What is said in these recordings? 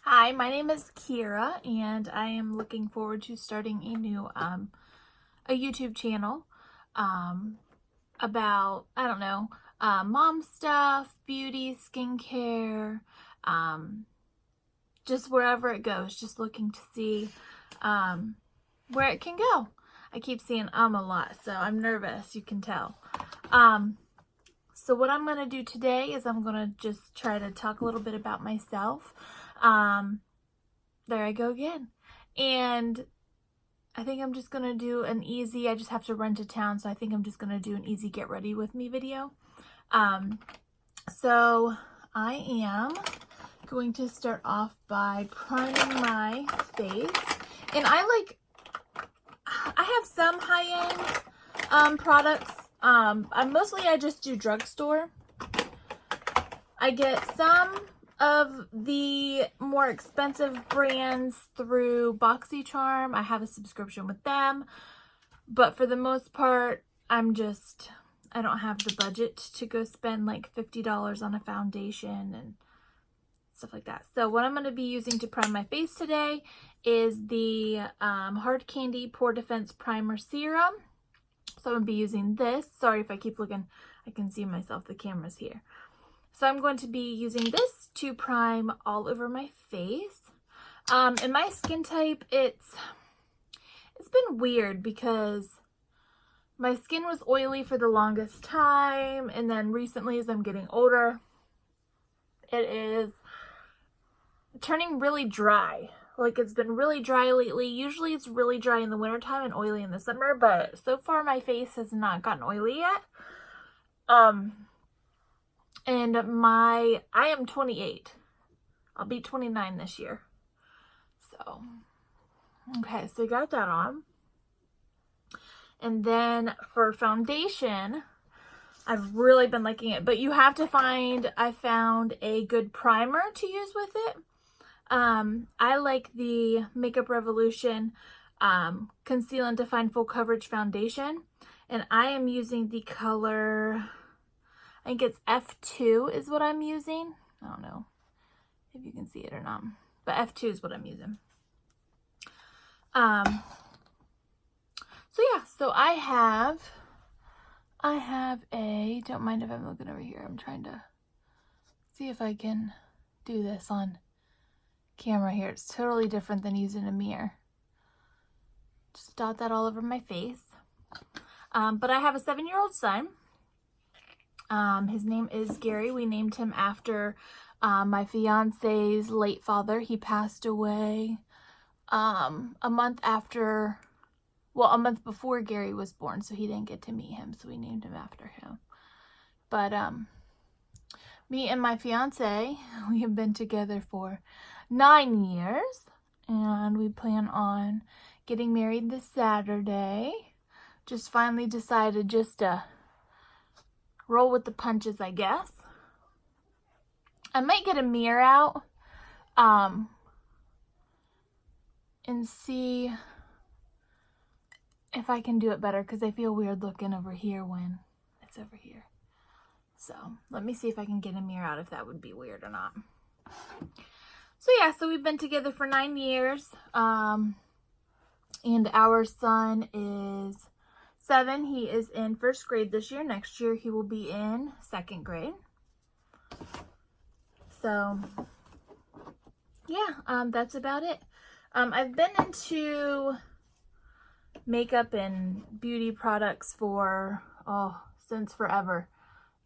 Hi, my name is Kirra, and I am looking forward to starting a new a YouTube channel about, I don't know, mom stuff, beauty, skincare, just wherever it goes, just looking to see where it can go. I keep saying a lot, so I'm nervous, you can tell. So what I'm going to do today is I'm going to just try to talk a little bit about myself. There I go again. And I think I'm just going to do an easy, I just have to run to town, so I think I'm just going to do an easy get ready with me video. So I am going to start off by priming my face. And I have some high-end products. I just do drugstore. I get some of the more expensive brands through BoxyCharm. I have a subscription with them, but for the most part, I don't have the budget to go spend like $50 on a foundation and stuff like that. So what I'm going to be using to prime my face today is the Hard Candy Pore Defense Primer Serum. So I'm going to be using this. Sorry if I keep looking, I can see myself, the camera's here. So I'm going to be using this to prime all over my face. And my skin type, it's been weird because my skin was oily for the longest time, and then recently as I'm getting older, it is turning really dry. Like, it's been really dry lately. Usually it's really dry in the wintertime and oily in the summer, but so far my face has not gotten oily yet. And I am 28. I'll be 29 this year. So, okay, so I got that on. And then for foundation, I've really been liking it, but you have to I found a good primer to use with it. I like the Makeup Revolution Conceal and Define Full Coverage Foundation, and I am using the color, I think it's F2 is what I'm using. I don't know if you can see it or not, but F2 is what I'm using. So yeah, so I have a, don't mind if I'm looking over here, I'm trying to see if I can do this on camera here. It's totally different than using a mirror. Just dot that all over my face. But I have a 7-year-old son. His name is Gary. We named him after my fiance's late father. He passed away a month before Gary was born, so he didn't get to meet him, so we named him after him. But me and my fiance, we have been together for 9 years, and we plan on getting married this Saturday. Just finally decided just to roll with the punches, I guess. I might get a mirror out and see if I can do it better, because I feel weird looking over here when it's over here. So let me see if I can get a mirror out, if that would be weird or not. So yeah, so we've been together for 9 years, and our son is 7. He is in 1st grade this year. Next year he will be in 2nd grade. So yeah, that's about it. I've been into makeup and beauty products for, since forever.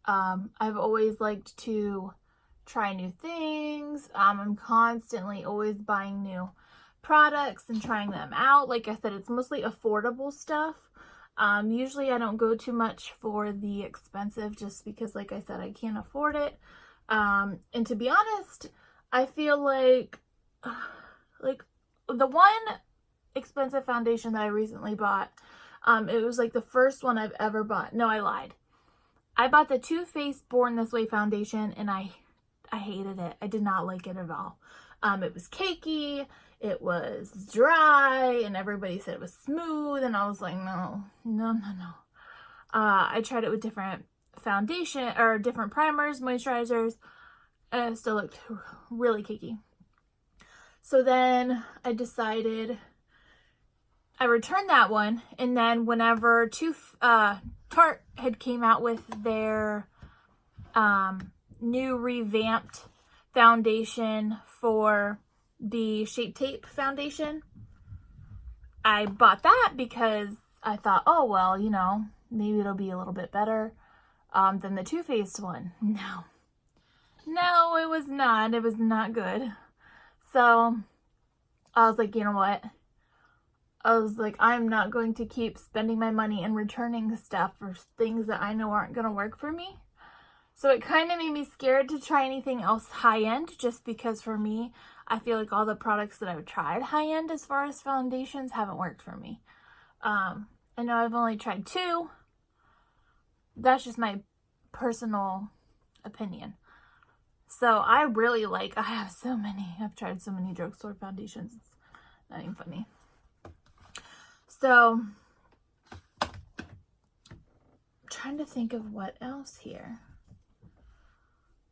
I've always liked to try new things. I'm constantly always buying new products and trying them out. Like I said, it's mostly affordable stuff. Usually I don't go too much for the expensive, just because, like I said, I can't afford it. And to be honest, I feel like the one expensive foundation that I recently bought, it was like the first one I've ever bought. No, I lied. I bought the Too Faced Born This Way foundation, and I hated it. I did not like it at all. It was cakey, it was dry, and everybody said it was smooth, and I was like, no. I tried it with different foundation, or different primers, moisturizers, and it still looked really cakey. So then I decided I returned that one, and then whenever Tarte had came out with their new revamped foundation for the Shape Tape foundation, I bought that because I thought, oh, well, you know, maybe it'll be a little bit better than the Too Faced one. No, it was not. It was not good. So I was like, you know what? I was like, I'm not going to keep spending my money and returning stuff for things that I know aren't going to work for me. So it kind of made me scared to try anything else high-end, just because for me, I feel like all the products that I've tried high-end as far as foundations haven't worked for me. I know I've only tried 2. That's just my personal opinion. So I really like, I've tried so many drugstore foundations. It's not even funny. So, I'm trying to think of what else here.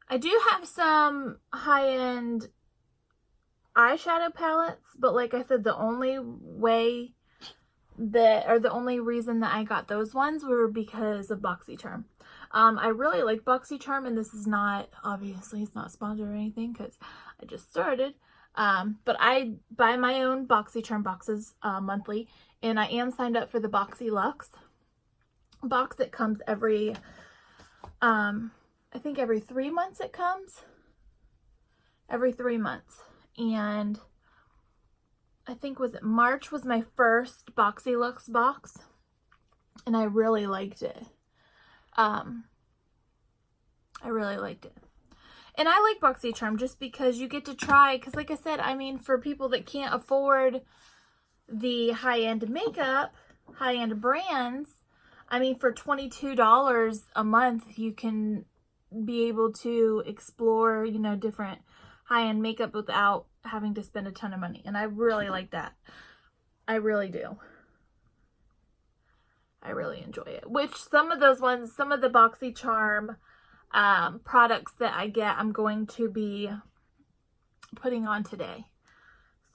I do have some high-end eyeshadow palettes, but like I said, the only reason that I got those ones were because of BoxyCharm. I really like BoxyCharm, and this is not, obviously, it's not sponsored or anything because I just started. But I buy my own BoxyCharm boxes monthly, and I am signed up for the Boxy Luxe box. It comes every, I think every 3 months it comes. Every 3 months. And I think, was it March was my first Boxy Luxe box, and I really liked it. I really liked it. And I like BoxyCharm just because you get to try, because like I said, I mean, for people that can't afford the high-end makeup, high-end brands, I mean, for $22 a month, you can be able to explore, you know, different high-end makeup without having to spend a ton of money. And I really like that. I really do. I really enjoy it. Which some of those ones, some of the BoxyCharm products that I get, I'm going to be putting on today.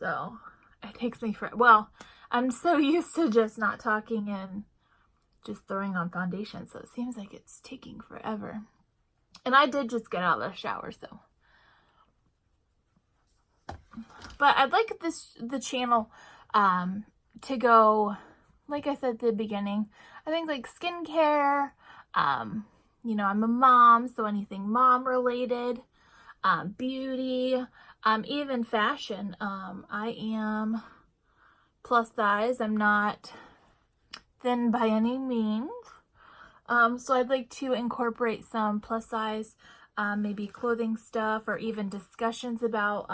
So it takes me well, I'm so used to just not talking and just throwing on foundation, so it seems like it's taking forever. And I did just get out of the shower, so. But I'd like the channel to go, like I said at the beginning, I think like skincare, you know, I'm a mom, so anything mom related, beauty, even fashion. I am plus size. I'm not thin by any means. So I'd like to incorporate some plus size, maybe clothing stuff, or even discussions about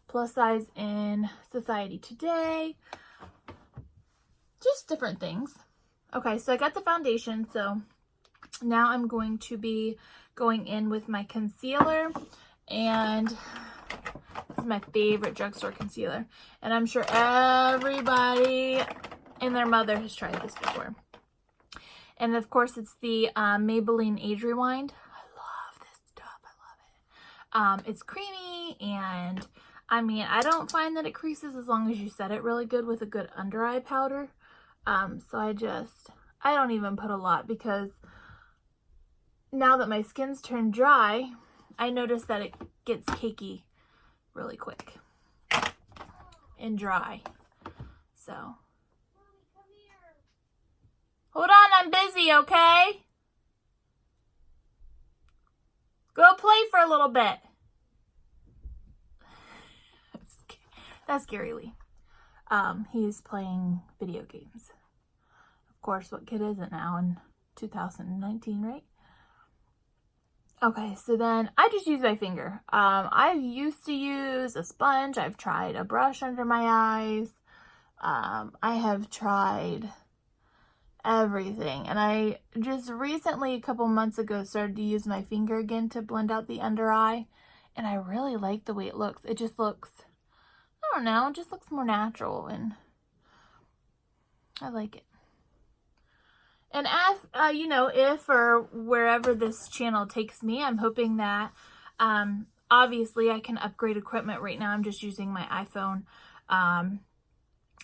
plus size in society today. Just different things. Okay, so I got the foundation, so now I'm going to be going in with my concealer, and this is my favorite drugstore concealer, and I'm sure everybody and their mother has tried this before. And of course, it's the Maybelline Age Rewind. I love this stuff. I love it. It's creamy, and I mean, I don't find that it creases as long as you set it really good with a good under eye powder. So I don't even put a lot, because now that my skin's turned dry, I notice that it gets cakey really quick and dry. So, hold on, I'm busy, okay? Go play for a little bit. That's Gary Lee. He's playing video games. Of course, what kid isn't now in 2019, right? Okay, so then I just use my finger. I used to use a sponge. I've tried a brush under my eyes. I have tried everything. And I just recently, a couple months ago, started to use my finger again to blend out the under eye. And I really like the way it looks. It just looks, I don't know, it just looks more natural, and I like it. And as, you know, if or wherever this channel takes me, I'm hoping that obviously I can upgrade equipment. Right now I'm just using my iPhone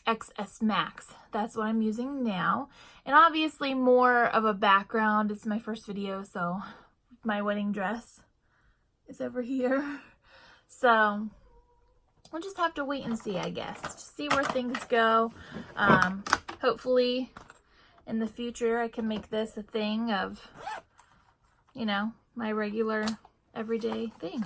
XS Max. That's what I'm using now. And obviously more of a background. It's my first video, so my wedding dress is over here. So we'll just have to wait and see, I guess. Just see where things go. Hopefully in the future I can make this a thing of, you know, my regular everyday thing.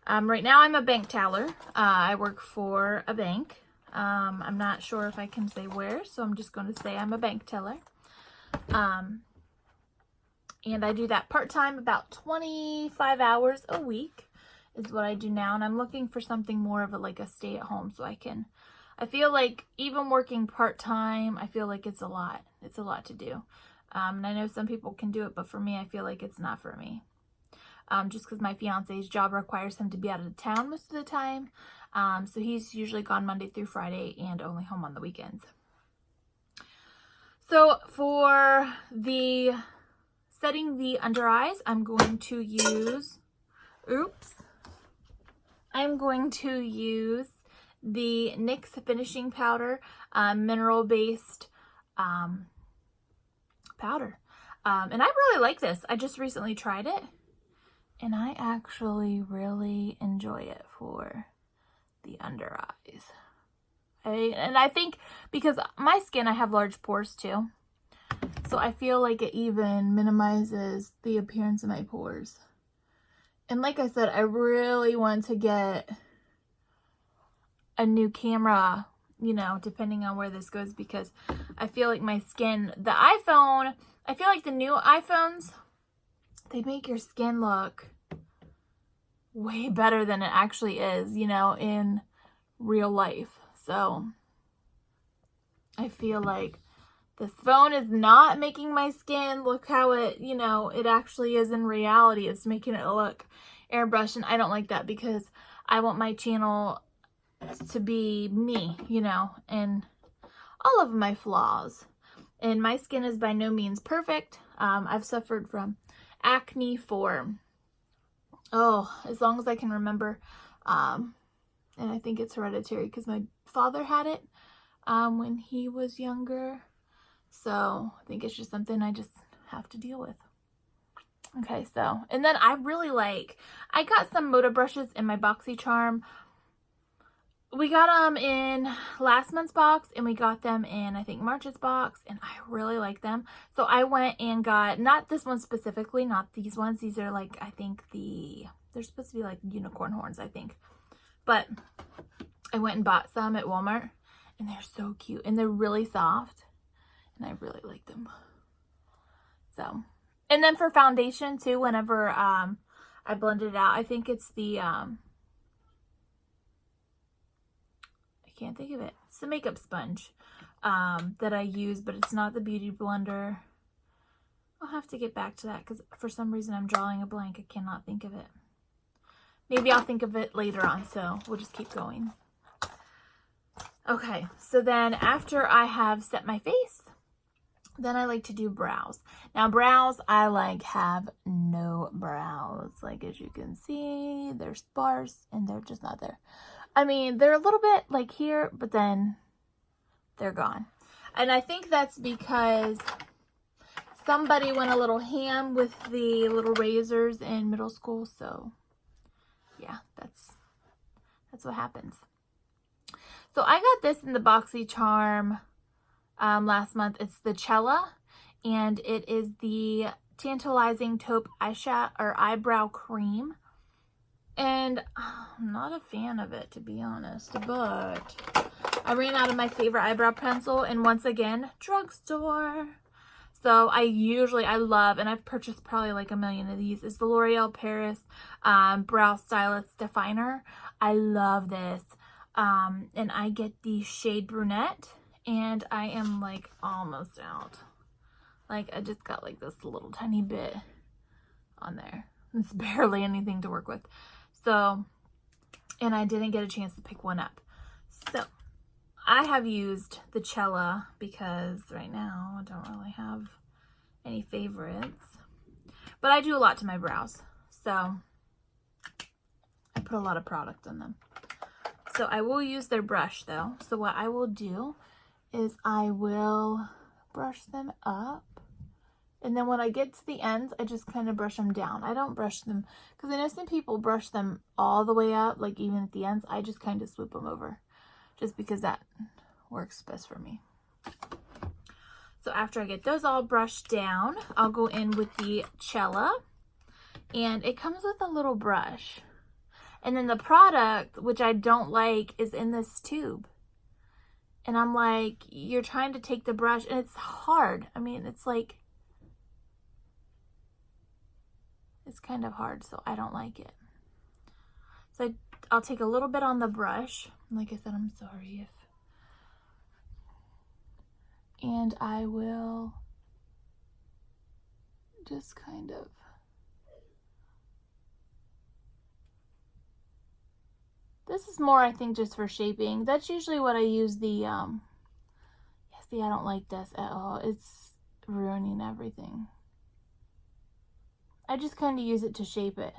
Right now I'm a bank teller. I work for a bank. I'm not sure if I can say where, so I'm just going to say I'm a bank teller. And I do that part-time, about 25 hours a week is what I do now. And I'm looking for something more of a stay-at-home, so I feel like even working part-time, I feel like it's a lot. It's a lot to do. And I know some people can do it, but for me, I feel like it's not for me. Just because my fiance's job requires him to be out of town most of the time. So he's usually gone Monday through Friday and only home on the weekends. So for the setting the under eyes, I'm going to use, the NYX finishing powder, mineral-based powder. And I really like this. I just recently tried it. And I actually really enjoy it for the under eyes. And I think because my skin, I have large pores too. So I feel like it even minimizes the appearance of my pores. And like I said, I really want to get a new camera, you know, depending on where this goes, because I feel like my skin, I feel like the new iPhones, they make your skin look way better than it actually is, you know, in real life. So I feel like this phone is not making my skin look how it, you know, it actually is in reality. It's making it look airbrushed, and I don't like that because I want my channel to be me, you know, and all of my flaws. And my skin is by no means perfect. I've suffered from acne for, as long as I can remember. And I think it's hereditary because my father had it when he was younger. So I think it's just something I just have to deal with. Okay, so, and then I got some Moda brushes in my BoxyCharm. We got them in last month's box, and we got them in, I think, March's box, and I really like them. So I went and got, not this one specifically, not these ones. These are like, I think they're supposed to be like unicorn horns, I think. But I went and bought some at Walmart, and they're so cute, and they're really soft, and I really like them. So, and then for foundation too, whenever I blend it out, I think it's the, can't think of it. It's the makeup sponge that I use, but it's not the beauty blender. I'll have to get back to that because for some reason I'm drawing a blank. I cannot think of it. Maybe I'll think of it later on, so we'll just keep going. Okay, so then after I have set my face, then I like to do brows. Now brows, I have no brows. Like, as you can see, they're sparse and they're just not there. I mean, they're a little bit like here, but then they're gone. And I think that's because somebody went a little ham with the little razors in middle school. So yeah, that's what happens. So I got this in the BoxyCharm last month. It's the Cella, and it is the Tantalizing Taupe Eyeshadow or Eyebrow Cream. And I'm not a fan of it, to be honest, but I ran out of my favorite eyebrow pencil, and once again, drugstore. So I love, and I've purchased probably like a million of these, is the L'Oreal Paris Brow Stylist Definer. I love this. And I get the shade Brunette, and I am like almost out. Like, I just got like this little tiny bit on there. It's barely anything to work with. So, and I didn't get a chance to pick one up. So, I have used the Cella because right now I don't really have any favorites. But I do a lot to my brows. So, put a lot of product on them. So I will use their brush though. So what I will do is I will brush them up. And then when I get to the ends, I just kind of brush them down. I don't brush them, because I know some people brush them all the way up, like even at the ends. I just kind of swoop them over, just because that works best for me. So after I get those all brushed down, I'll go in with the Kirra. And it comes with a little brush. And then the product, which I don't like, is in this tube. And I'm like, you're trying to take the brush, and it's hard. I mean, it's like, it's kind of hard, so I don't like it. So I'll take a little bit on the brush. Like I said, I'm sorry if... And I will just kind of... This is more, I think, just for shaping. That's usually what I use the, yeah, see, I don't like this at all. It's ruining everything. I just kind of use it to shape it.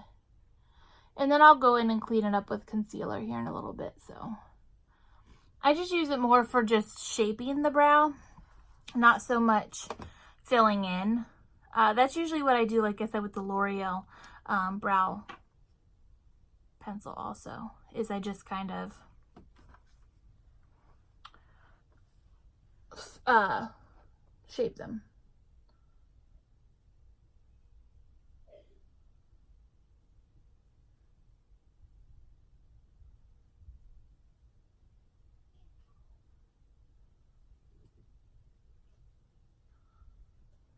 And then I'll go in and clean it up with concealer here in a little bit, so. I just use it more for just shaping the brow, not so much filling in. That's usually what I do, like I said, with the L'Oreal brow pencil also, is I just kind of shape them.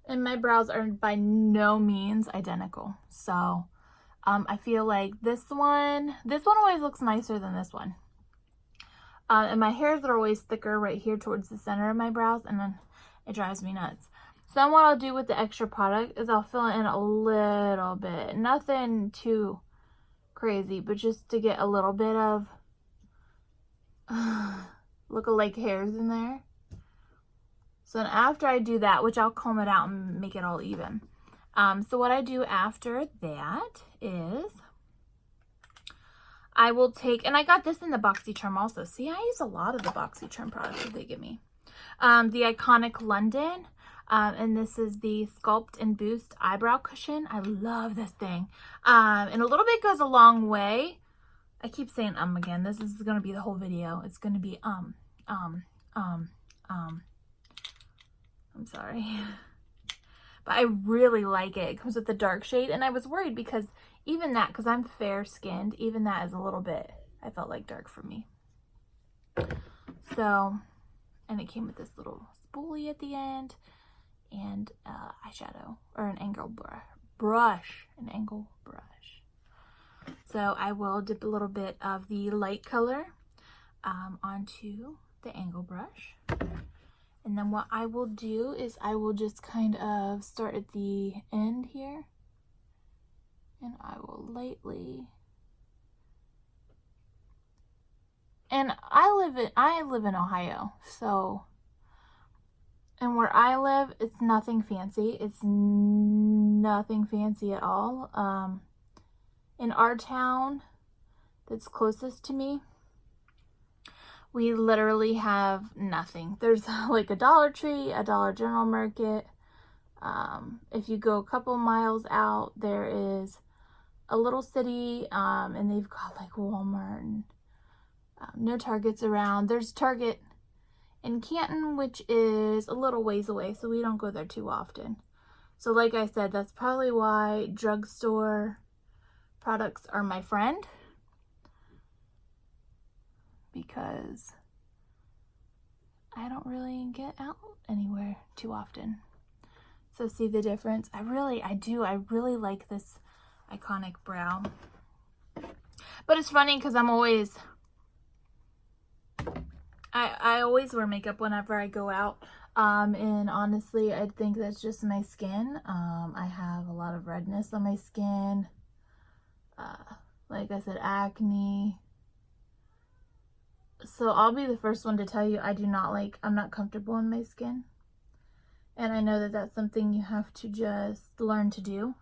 And my brows are by no means identical, so I feel like this one always looks nicer than this one. And my hairs are always thicker right here towards the center of my brows, and then it drives me nuts. So then what I'll do with the extra product is I'll fill it in a little bit. Nothing too crazy, but just to get a little bit of look-alike hairs in there. So then after I do that, which I'll comb it out and make it all even. So what I do after that is I will take, and I got this in the BoxyCharm also. See, I use a lot of the BoxyCharm products that they give me. The Iconic London, and this is the Sculpt and Boost Eyebrow Cushion. I love this thing. And a little bit goes a long way. I keep saying again. This is going to be the whole video. It's going to be I'm sorry. But I really like it. It comes with the dark shade, and I was worried because even that, because I'm fair skinned, even that is a little bit, I felt like, dark for me. So, and it came with this little spoolie at the end, and eyeshadow, or an angle brush. So I will dip a little bit of the light color onto the angle brush. And then what I will do is I will just kind of start at the end here, and I will lightly, and I live in Ohio, so, and where I live, it's nothing fancy. It's nothing fancy at all. In our town that's closest to me, we literally have nothing. There's like a Dollar Tree, a Dollar General Market. If you go a couple miles out, there is a little city, and they've got like Walmart and no Targets around. There's Target in Canton, which is a little ways away, so we don't go there too often. So like I said, that's probably why drugstore products are my friend, because I don't really get out anywhere too often. So see the difference? I really like this Iconic brow. But it's funny because I'm always, I always wear makeup whenever I go out. And honestly, I think that's just my skin. I have a lot of redness on my skin. Like I said, acne. So I'll be the first one to tell you I'm not comfortable in my skin. And I know that that's something you have to just learn to do.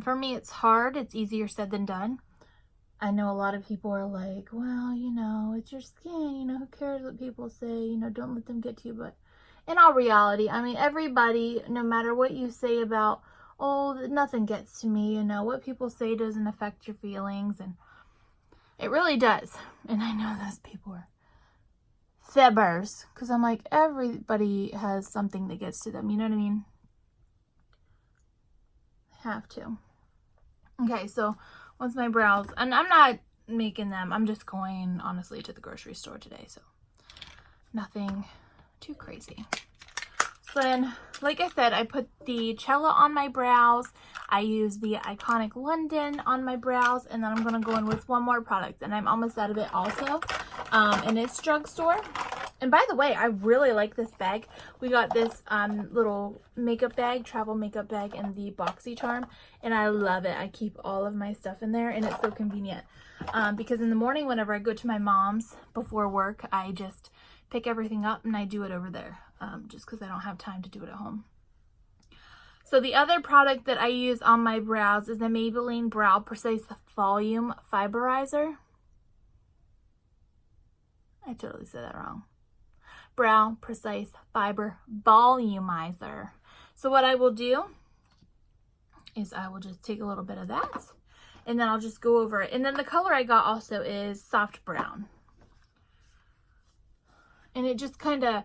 For me, it's hard. It's easier said than done. I know a lot of people are like, well, you know, it's your skin, you know, who cares what people say, you know, don't let them get to you. But in all reality, I mean, everybody, no matter what you say about, oh, nothing gets to me, you know, what people say doesn't affect your feelings, and it really does. And I know those people are fibbers, because I'm like, everybody has something that gets to them, you know what I mean? Have to. Okay, so once my brows, and I'm not making them, I'm just going honestly to the grocery store today, so nothing too crazy. So then, like I said, I put the Cella on my brows, I use the Iconic London on my brows, and then I'm going to go in with one more product, and I'm almost out of it also, and it's drugstore. And by the way, I really like this bag. We got this little makeup bag, travel makeup bag in the BoxyCharm, and I love it. I keep all of my stuff in there, and it's so convenient. Because in the morning, whenever I go to my mom's before work, I just pick everything up and I do it over there, just because I don't have time to do it at home. So the other product that I use on my brows is the Maybelline Brow Precise Volume Fiberizer. I totally said that wrong. Brow Precise Fiber Volumizer. So what I will do is I will just take a little bit of that, and then I'll just go over it. And then the color I got also is soft brown. And it just kind of,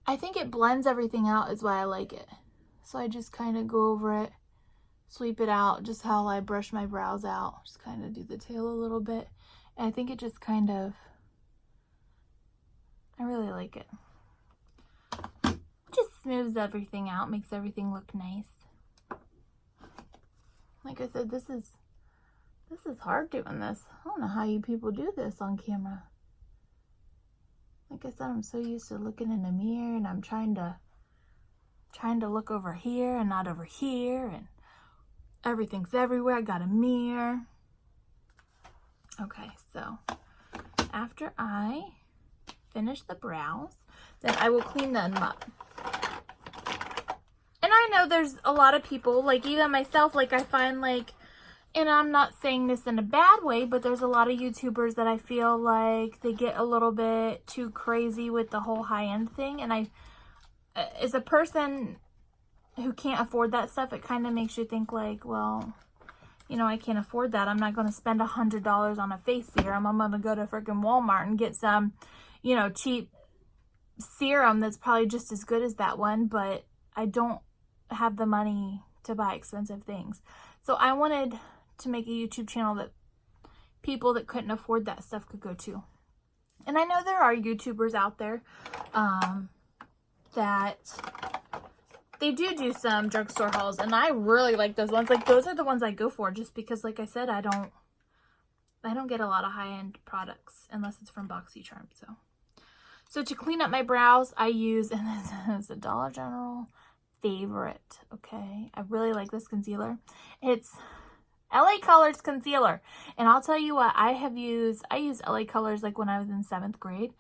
I think it blends everything out is why I like it. So I just kind of go over it, sweep it out, just how I brush my brows out. Just kind of do the tail a little bit. And I think it just kind of, I really like it. Just smooths everything out, makes everything look nice. Like I said, this is hard doing this. I don't know how you people do this on camera. Like I said, I'm so used to looking in a mirror, and I'm trying to look over here and not over here, and everything's everywhere. I got a mirror. Okay, so after I finish the brows, then I will clean them up. And I know there's a lot of people, like even myself, like I find like, and I'm not saying this in a bad way, but there's a lot of YouTubers that I feel like they get a little bit too crazy with the whole high-end thing. And I, as a person who can't afford that stuff, it kind of makes you think like, well, you know, I can't afford that. I'm not going to spend $100 on a face serum. I'm going to go to freaking Walmart and get some, you know, cheap serum that's probably just as good as that one, but I don't have the money to buy expensive things. So I wanted to make a YouTube channel that people that couldn't afford that stuff could go to. And I know there are YouTubers out there that they do some drugstore hauls, and I really like those ones. Like those are the ones I go for, just because, like I said, I don't get a lot of high-end products unless it's from BoxyCharm. So to clean up my brows, I use, and this is a Dollar General favorite, okay? I really like this concealer. It's LA Colors concealer. And I'll tell you what, I used LA Colors like when I was in 7th grade.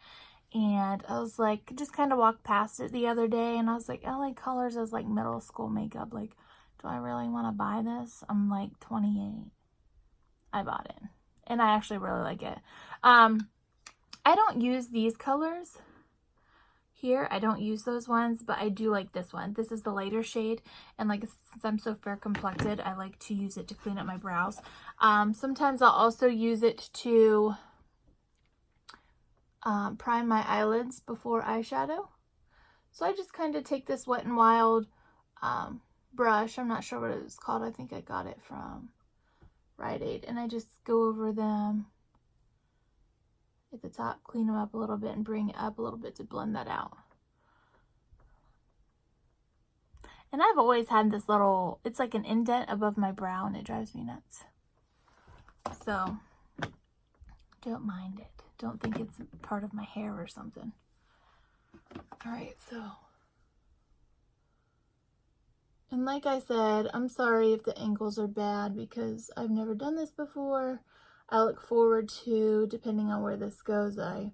And I was like, just kind of walked past it the other day, and I was like, LA Colors is like middle school makeup. Like, do I really want to buy this? I'm like 28. I bought it. And I actually really like it. I don't use these colors here. I don't use those ones, but I do like this one. This is the lighter shade, and like since I'm so fair complected, I like to use it to clean up my brows. Sometimes I'll also use it to prime my eyelids before eyeshadow. So I just kind of take this Wet n Wild brush. I'm not sure what it's called. I think I got it from Rite Aid, and I just go over them at the top, clean them up a little bit, and bring it up a little bit to blend that out. And I've always had this little, it's like an indent above my brow, and it drives me nuts. So don't mind it. Don't think it's part of my hair or something. All right, so. And like I said, I'm sorry if the angles are bad because I've never done this before. I look forward to, depending on where this goes, I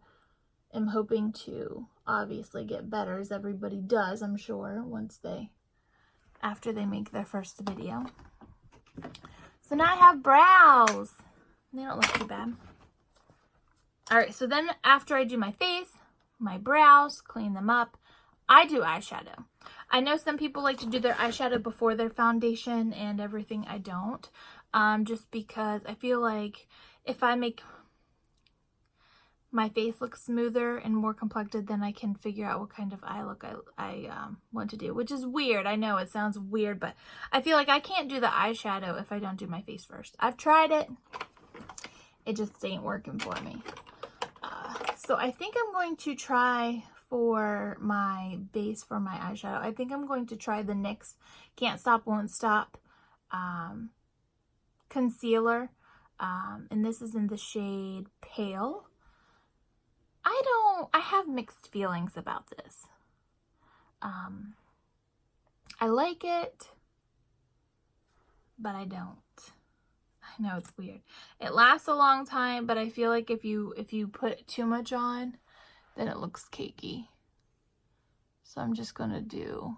am hoping to obviously get better, as everybody does, I'm sure, after they make their first video. So now I have brows. They don't look too bad. All right, so then after I do my face, my brows, clean them up, I do eyeshadow. I know some people like to do their eyeshadow before their foundation and everything. I don't, just because I feel like if I make my face look smoother and more complected, then I can figure out what kind of eye look I want to do, which is weird. I know it sounds weird, but I feel like I can't do the eyeshadow if I don't do my face first. I've tried it. It just ain't working for me. So I think I'm going to try for my base for my eyeshadow. I think I'm going to try the NYX Can't Stop Won't Stop concealer. And this is in the shade Pale. I have mixed feelings about this. I like it, but I don't. I know it's weird. It lasts a long time, but I feel like if you put too much on, then it looks cakey. So I'm just going to do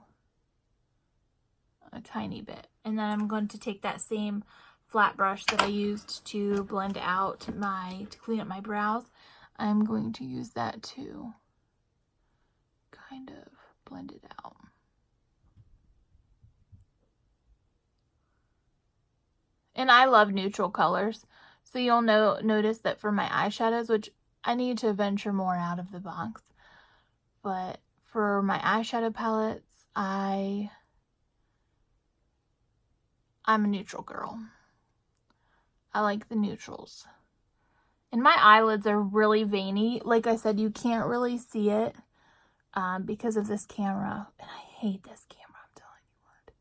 a tiny bit. And then I'm going to take that same flat brush that I used to blend out to clean up my brows. I'm going to use that to kind of blend it out. And I love neutral colors. So you'll notice that for my eyeshadows, which I need to venture more out of the box, but for my eyeshadow palettes, I'm a neutral girl. I like the neutrals. And my eyelids are really veiny. Like I said, you can't really see it because of this camera. And I hate this camera, I'm telling you what.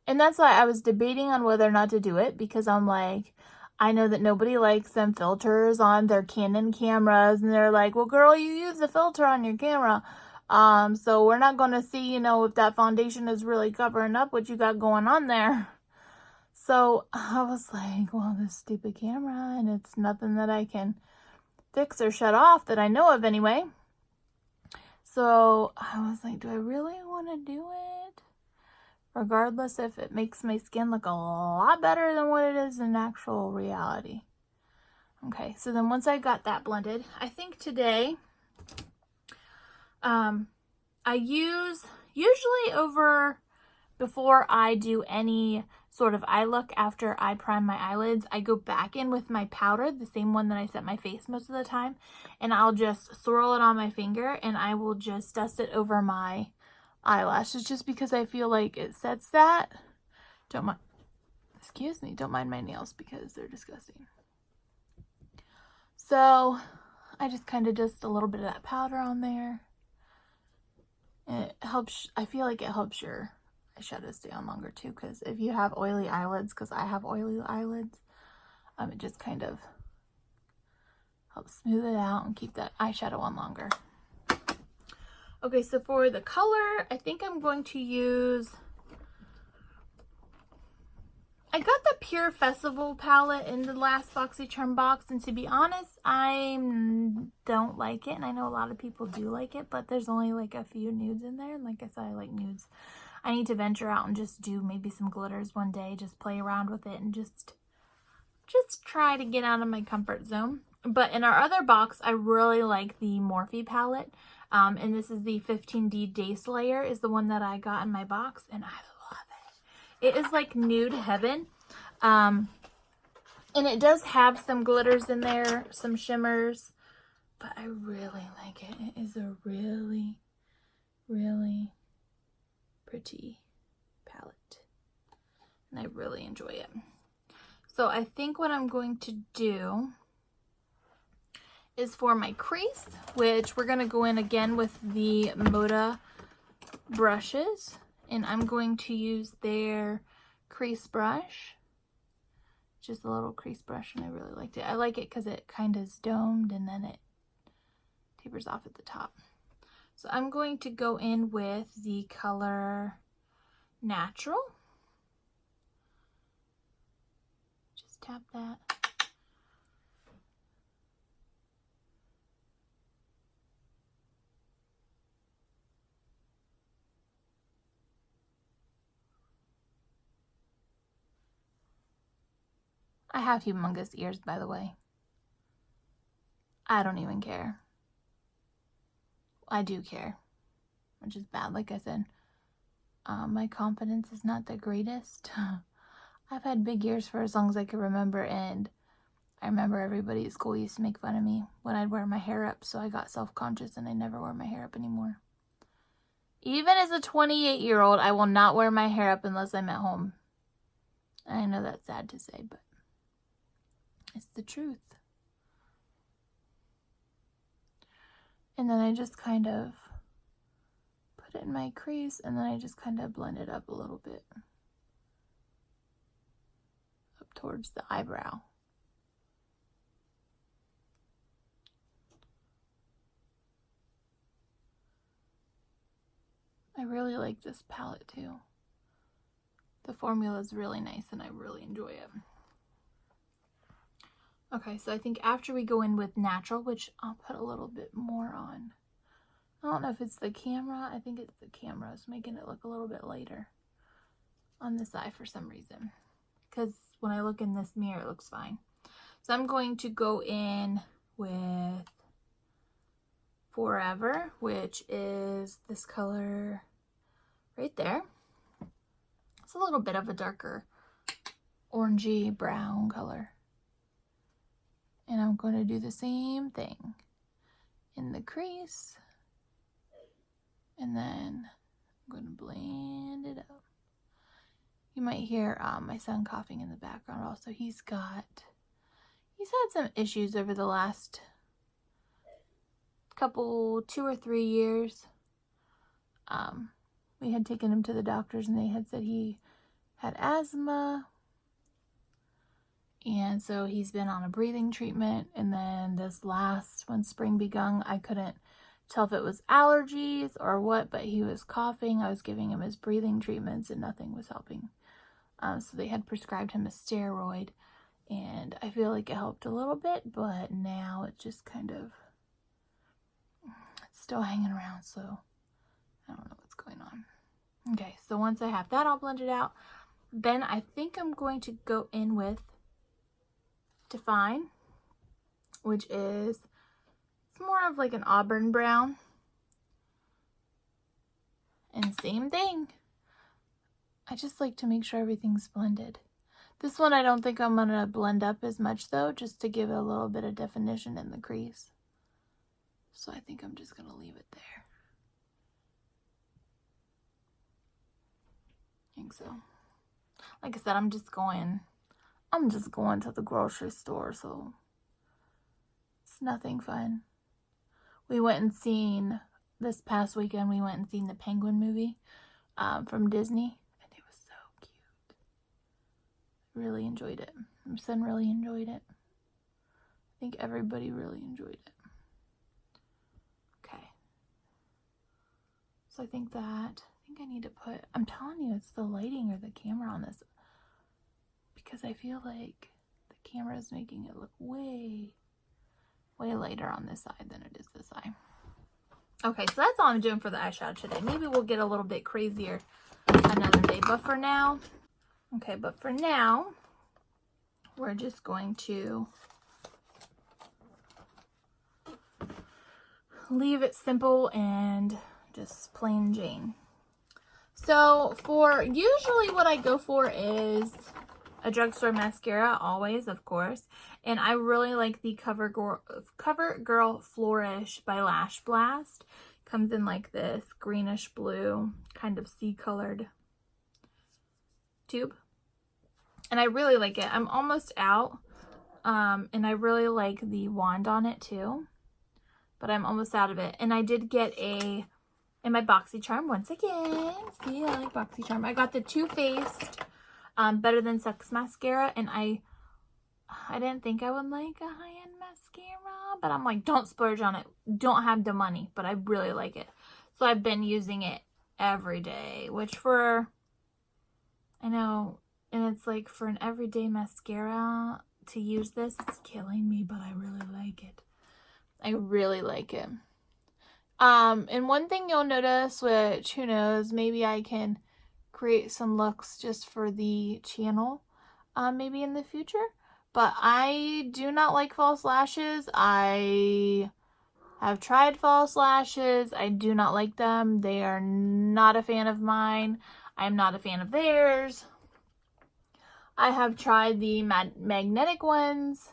And that's why I was debating on whether or not to do it, because I'm like, I know that nobody likes them filters on their Canon cameras. And they're like, well, girl, you use a filter on your camera. So we're not going to see, you know, if that foundation is really covering up what you got going on there. So I was like, well, this stupid camera, and it's nothing that I can fix or shut off that I know of anyway. So I was like, do I really want to do it? Regardless if it makes my skin look a lot better than what it is in actual reality. Okay, so then once I got that blended, I think today, I usually before I do any sort of eye look after I prime my eyelids, I go back in with my powder, the same one that I set my face most of the time, and I'll just swirl it on my finger and I will just dust it over my eyelashes just because I feel like it sets that. Don't mind my nails because they're disgusting. So I just kind of dust a little bit of that powder on there. And it helps, I feel like it helps your eyeshadow stay on longer too, because if you have oily eyelids, because I have oily eyelids, it just kind of helps smooth it out and keep that eyeshadow on longer. Okay, so for the color, I think I'm going to use, I got the Pure Festival palette in the last BoxyCharm box, and to be honest, I don't like it, and I know a lot of people do like it, but there's only like a few nudes in there, and like I said, I like nudes. I need to venture out and just do maybe some glitters one day, just play around with it and just try to get out of my comfort zone. But in our other box, I really like the Morphe palette. And this is the 15D Day Slayer is the one that I got in my box, and I love it. It is like nude heaven. And it does have some glitters in there, some shimmers, but I really like it. It is a really, really pretty palette, and I really enjoy it. So I think what I'm going to do is for my crease, which we're going to go in again with the Moda brushes, and I'm going to use their crease brush, just a little crease brush, and I really liked it. I like it because it kind of is domed and then it tapers off at the top. So I'm going to go in with the color Natural. Just tap that. I have humongous ears, by the way. I don't even care. I do care, which is bad, like I said. My confidence is not the greatest. I've had big ears for as long as I can remember, and I remember everybody at school used to make fun of me when I'd wear my hair up, so I got self-conscious and I never wear my hair up anymore. Even as a 28-year-old, I will not wear my hair up unless I'm at home. I know that's sad to say, but it's the truth. And then I just kind of put it in my crease, and then I just kind of blend it up a little bit. Up towards the eyebrow. I really like this palette too. The formula is really nice and I really enjoy it. Okay, so I think after we go in with natural, which I'll put a little bit more on. I don't know if it's the camera. I think it's the camera. It's making it look a little bit lighter on this eye for some reason. Because when I look in this mirror, it looks fine. So I'm going to go in with Forever, which is this color right there. It's a little bit of a darker orangey brown color. And I'm going to do the same thing in the crease. And then I'm going to blend it up. You might hear my son coughing in the background also. He's had some issues over the last couple, 2 or 3 years. We had taken him to the doctors and they had said he had asthma. And so he's been on a breathing treatment. And then this last, when spring begun, I couldn't tell if it was allergies or what, but he was coughing. I was giving him his breathing treatments and nothing was helping. So they had prescribed him a steroid. And I feel like it helped a little bit, but now it's just kind of, it's still hanging around. So I don't know what's going on. Okay, so once I have that all blended out, then I think I'm going to go in with Define, which is, it's more of like an auburn brown. And same thing. I just like to make sure everything's blended. This one I don't think I'm going to blend up as much though, just to give it a little bit of definition in the crease. So I think I'm just going to leave it there. I think so. Like I said, I'm just going to the grocery store, so it's nothing fun. We went and seen, this past weekend, we went and seen the Penguin movie from Disney, and it was so cute. Really enjoyed it. My son really enjoyed it. I think everybody really enjoyed it. Okay. So I think I need to put, I'm telling you, it's the lighting or the camera on this. Because I feel like the camera is making it look way lighter on this side than it is this side. Okay, so that's all I'm doing for the eyeshadow today. Maybe we'll get a little bit crazier another day. But for now, we're just going to leave it simple and just plain Jane. So for usually what I go for is a drugstore mascara, always, of course. And I really like the CoverGirl Flourish by Lash Blast. Comes in like this greenish blue, kind of sea-colored tube. And I really like it. I'm almost out. And I really like the wand on it too. But I'm almost out of it. And I did get in my BoxyCharm once again. See, I like BoxyCharm. I got the Too Faced Better Than Sex mascara, and I didn't think I would like a high-end mascara, but I'm like, don't splurge on it. Don't have the money, but I really like it. So I've been using it every day, which I know, and it's like for an everyday mascara to use this, it's killing me, but I really like it. I really like it. And one thing you'll notice, which who knows, maybe I can create some looks just for the channel maybe in the future, but I do not like false lashes. I have tried false lashes. I do not like them. They are not a fan of mine. I'm not a fan of theirs. I have tried the magnetic ones,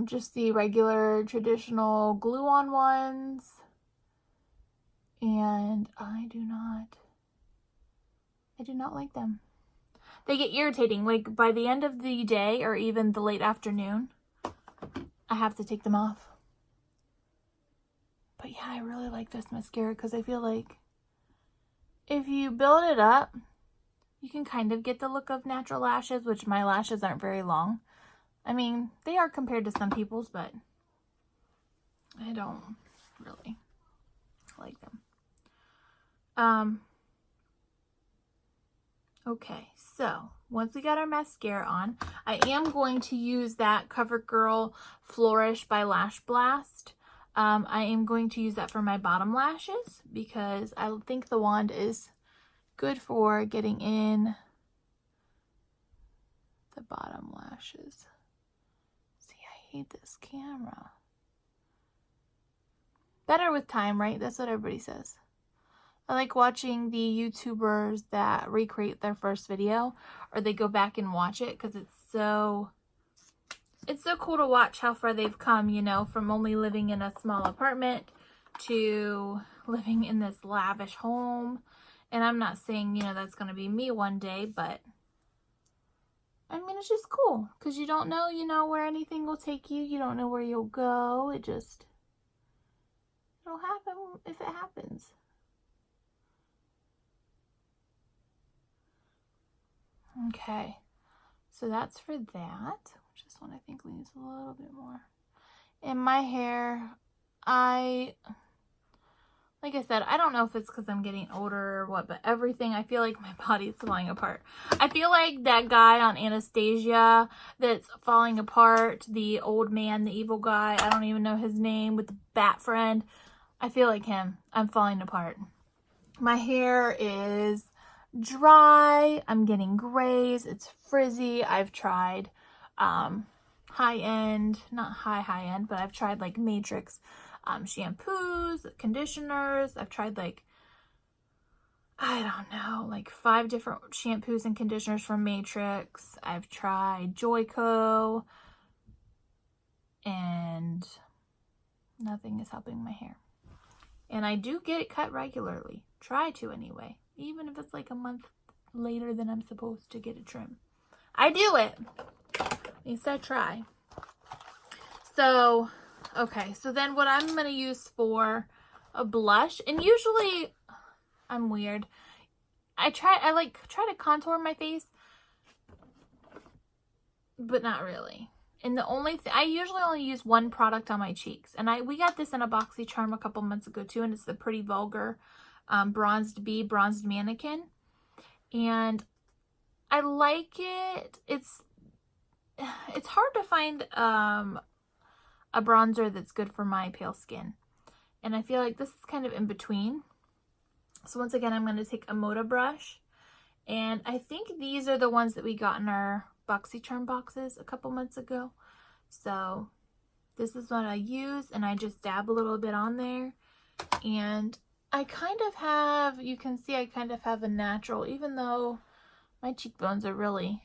just the regular traditional glue-on ones, and I do not like them. They get irritating. Like by the end of the day or even the late afternoon, I have to take them off. But yeah, I really like this mascara because I feel like if you build it up, you can kind of get the look of natural lashes, which my lashes aren't very long. I mean, they are compared to some people's, but I don't really like them. Okay, so once we got our mascara on, I am going to use that CoverGirl Flourish by Lash Blast. I am going to use that for my bottom lashes because I think the wand is good for getting in the bottom lashes. See, I hate this camera. Better with time, right? That's what everybody says. I like watching the YouTubers that recreate their first video, or they go back and watch it because it's so cool to watch how far they've come, you know, from only living in a small apartment to living in this lavish home. And I'm not saying, you know, that's going to be me one day, but I mean, it's just cool because you don't know, you know, where anything will take you. You don't know where you'll go. It'll happen if it happens. Okay, so that's for that. This one I think needs a little bit more. And my hair, like I said, I don't know if it's because I'm getting older or what, but everything, I feel like my body's falling apart. I feel like that guy on Anastasia that's falling apart, the old man, the evil guy, I don't even know his name, with the bat friend. I feel like him. I'm falling apart. My hair is dry. I'm getting grays. It's frizzy. I've tried high-end, not high-end, but I've tried like Matrix shampoos, conditioners. I've tried like, I don't know, like 5 different shampoos and conditioners from Matrix. I've tried Joico, and nothing is helping my hair. And I do get it cut regularly. Try to anyway. Even if it's like a month later than I'm supposed to get a trim. I do it. At least I try. So, okay. So then what I'm going to use for a blush. And usually, I'm weird. I try to contour my face. But not really. And the only I usually only use one product on my cheeks. And we got this in a BoxyCharm a couple months ago too. And it's the Pretty Vulgar Bronzed Mannequin. And I like it. It's hard to find a bronzer that's good for my pale skin. And I feel like this is kind of in between. So once again, I'm going to take a Moda brush. And I think these are the ones that we got in our BoxyCharm boxes a couple months ago. So this is what I use, and I just dab a little bit on there. And I kind of have, you can see I kind of have a natural, even though my cheekbones are really,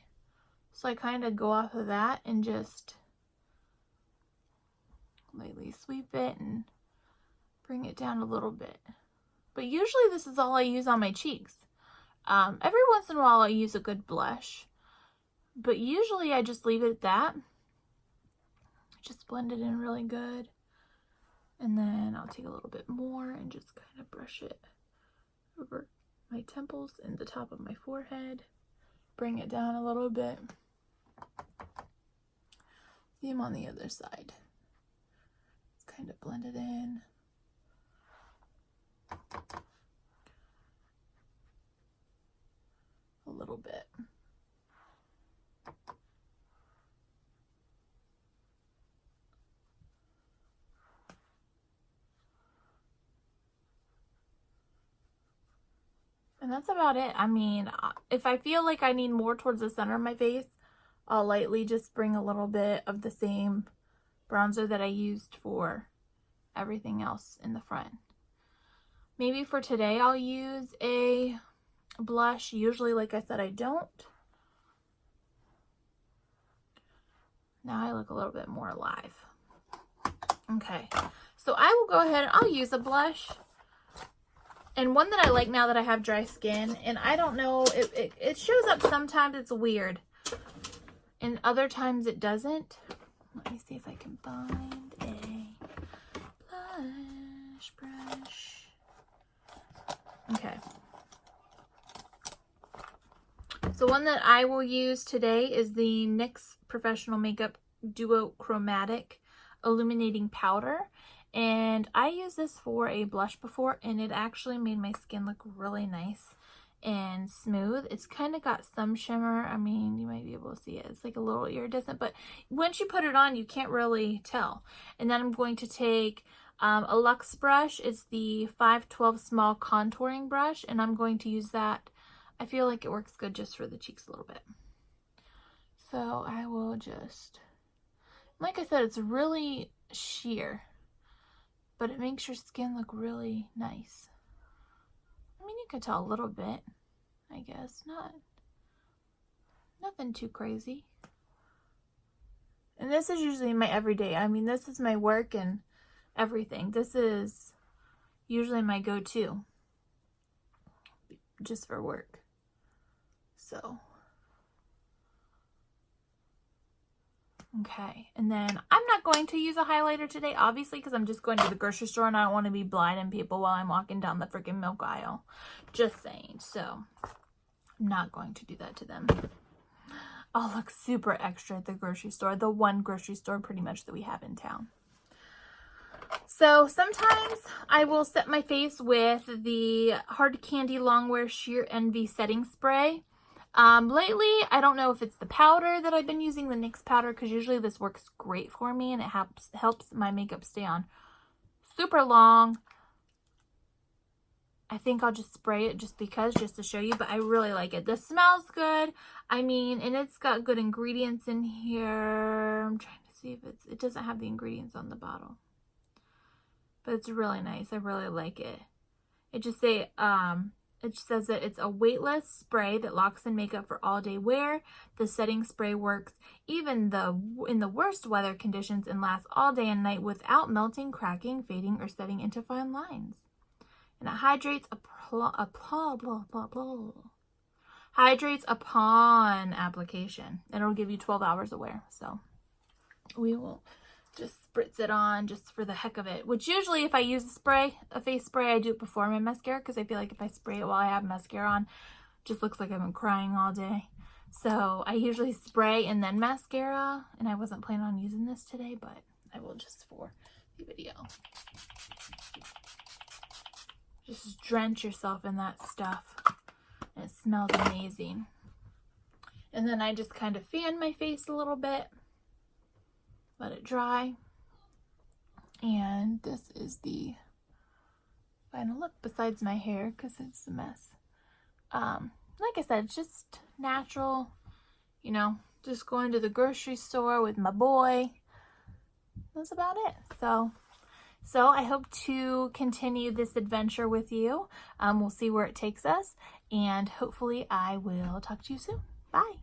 so I kind of go off of that and just lightly sweep it and bring it down a little bit. But usually this is all I use on my cheeks. Every once in a while I use a good blush. But usually I just leave it at that. Just blend it in really good. And then I'll take a little bit more and just kind of brush it over my temples and the top of my forehead. Bring it down a little bit. Same on the other side. Just kind of blend it in. A little bit. And that's about it. I mean, if I feel like I need more towards the center of my face, I'll lightly just bring a little bit of the same bronzer that I used for everything else in the front. Maybe for today I'll use a blush. Usually, like I said, I don't. Now I look a little bit more alive. Okay, so I will go ahead and I'll use a blush. And one that I like now that I have dry skin, and I don't know, it shows up sometimes, it's weird. And other times it doesn't. Let me see if I can find a blush brush. Okay. So one that I will use today is the NYX Professional Makeup Duo Chromatic Illuminating Powder. And I used this for a blush before, and it actually made my skin look really nice and smooth. It's kind of got some shimmer. I mean, you might be able to see it. It's like a little iridescent, but once you put it on, you can't really tell. And then I'm going to take a Luxe brush. It's the 512 small contouring brush, and I'm going to use that. I feel like it works good just for the cheeks a little bit. So I will just, like I said, it's really sheer, but it makes your skin look really nice. I mean, you can tell a little bit, I guess. Nothing too crazy. And this is usually my everyday. I mean, this is my work and everything. This is usually my go-to just for work. So, okay. And then I'm not going to use a highlighter today, obviously, because I'm just going to the grocery store and I don't want to be blinding people while I'm walking down the freaking milk aisle. Just saying. So, I'm not going to do that to them. I'll look super extra at the grocery store, the one grocery store pretty much that we have in town. So sometimes I will set my face with the Hard Candy Longwear Sheer Envy Setting Spray. Lately, I don't know if it's the powder that I've been using, the NYX powder, because usually this works great for me and it helps my makeup stay on super long. I think I'll just spray it just to show you, but I really like it. This smells good. I mean, and it's got good ingredients in here. I'm trying to see if it doesn't have the ingredients on the bottle, but it's really nice. I really like it. It just it says that it's a weightless spray that locks in makeup for all day wear. The setting spray works even in the worst weather conditions and lasts all day and night without melting, cracking, fading, or setting into fine lines. And it hydrates hydrates upon application. And it'll give you 12 hours of wear. So we will just spritz it on just for the heck of it. Which usually if I use a face spray, I do it before my mascara, because I feel like if I spray it while I have mascara on, it just looks like I've been crying all day. So I usually spray and then mascara, and I wasn't planning on using this today, but I will just for the video. Just drench yourself in that stuff, and it smells amazing. And then I just kind of fan my face a little bit, let it dry, and this is the final look besides my hair because it's a mess. Like I said, it's just natural, you know, just going to the grocery store with my boy. That's about it. So I hope to continue this adventure with you. We'll see where it takes us, and hopefully I will talk to you soon. Bye.